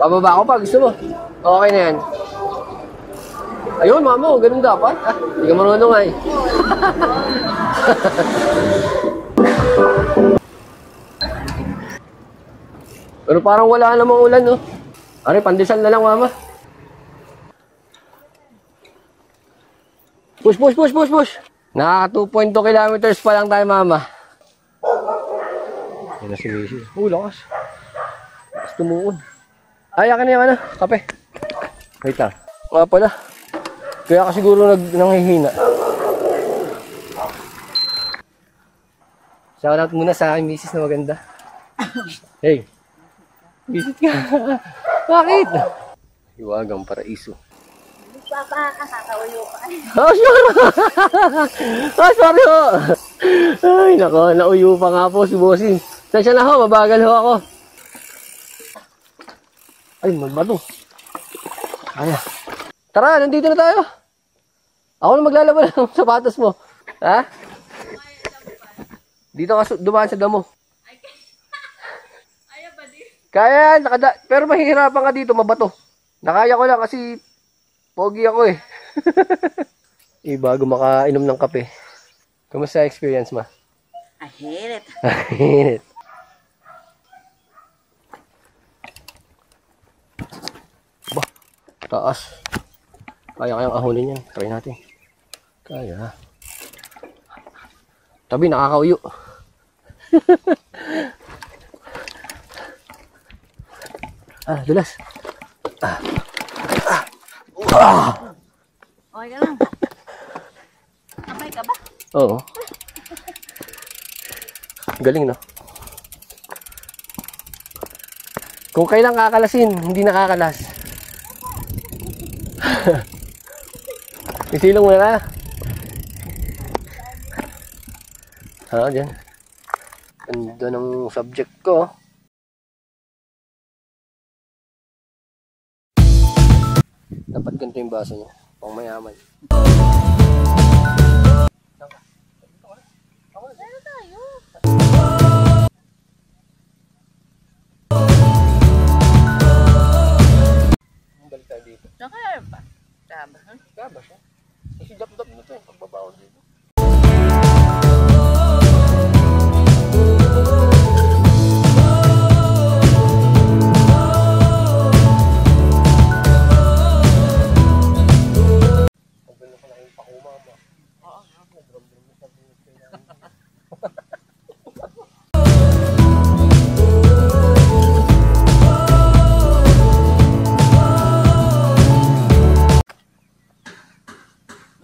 Pababa ko pa, gusto mo? Okay na yan. Ayun, mama, ganun dapat. Hindi ka marunong nga eh. Pero parang wala namang ulan, no? Are, pandesal na lang, mama. Push, push, push, push, push. Nakaka 2.2 kilometers pa lang tayo, mama. Yan na si Missy. Lakas. Lakas tumuon. Ay, akin na yung ano, kape. Wait lang. Nga pala. Kaya ka siguro nanghihina. Shoutout muna sa aking misis na maganda. Hey. Visit ka. Bakit? Hiwagang paraiso. Papa, kakauyo ka. Oh, sure. Oh, sorry ho. Ay, nako, nauyo pa nga po si Bossing. Saan na ho? Mabagal ho ako. Ay, magbato. Kaya. Tara, nandito na tayo. Ako na maglalaba ng sapatos mo. Ha? Dito ka dumaan sa damo. Ayaw ba di? Kaya, pero mahihirapan ka dito, mabato. Nakaya ko lang kasi pogi ako eh. Bago makainom ng kape. Kamusta experience, ma? I hate it. I hate it. Bah, taas. Kaya kayang ahonin yan. Try natin. Kaya. Tabi, nakakauyo. Dulas. Okay ka lang. Abay ka ba? Oo. Galing, no? Kung kailan kakalasin, hindi nakakalas. Isilong muna na. Dyan. Ganda ng subject ko. Dapat ganito yung baso niya. Pang mayaman. Ano tayo? Balik tayo dito. Nakaya ba? Tama, ha? Gaba siya. Kasi dap-dap nito yung pagbabaon dito.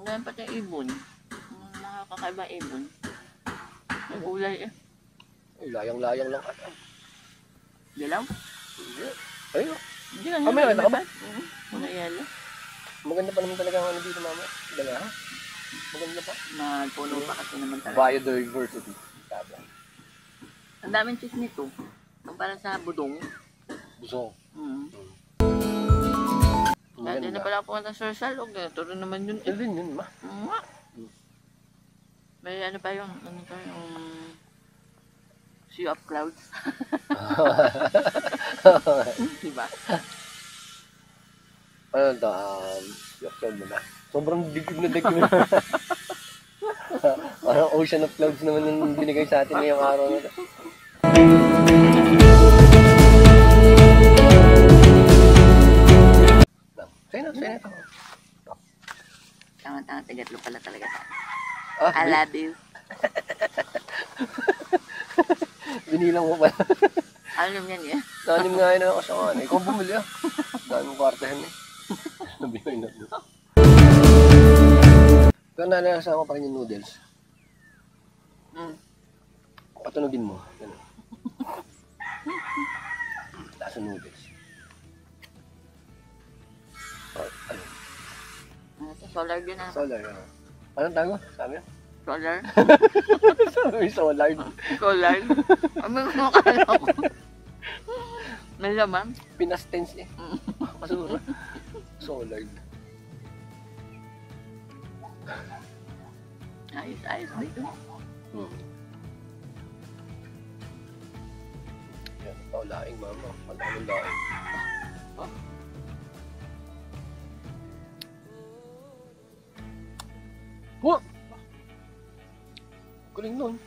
Ngayon pati ibon. Mga kakaiba ibon. May gulay eh. Ay, layang-layang lang ata. Dilaw? Hindi. Ayun. Hindi ka Kami, nakita ka ba? Mga yelo. Maganda pa naman talaga ang ano dito, mama. Dala, ha? Maganda pa. Nagpuno pa kasi naman talaga. Biodiversity. Taba. Ang daming cheese nito. Kumpara sa budong. Busong. Dati na pala ako ng Sir Salog. Ganito rin naman yun. Yun din yun, ma. May ano pa yung, Sea of Clouds. Diba? Ano ito? Sea of Clouds na. Sobrang digib na digib na. Parang Ocean of Clouds naman yung binigay sa atin ngayong araw na ito. Sa'yo na. Tama-tama, tigatlo pala talaga. I love you. Binilang mo pala. Alam yan eh. Nanim nga yun ako sa kanay. Ikaw bumili ah. Dami mong kwartahan eh. Nabigay na ito. Pero nalasama pa rin yung noodles. Patunogin mo. Lasa noodles. Ano? Solar din ah. Solar. Anong tago? Sabi yun? Solar? Sabi solar. Solar? Ano mo kala ko? May laman? Pinas tense eh. Masura. Solar. Ayos dito. Yan, ikaw laing mama. Malamang laing. Huh! Galing nun.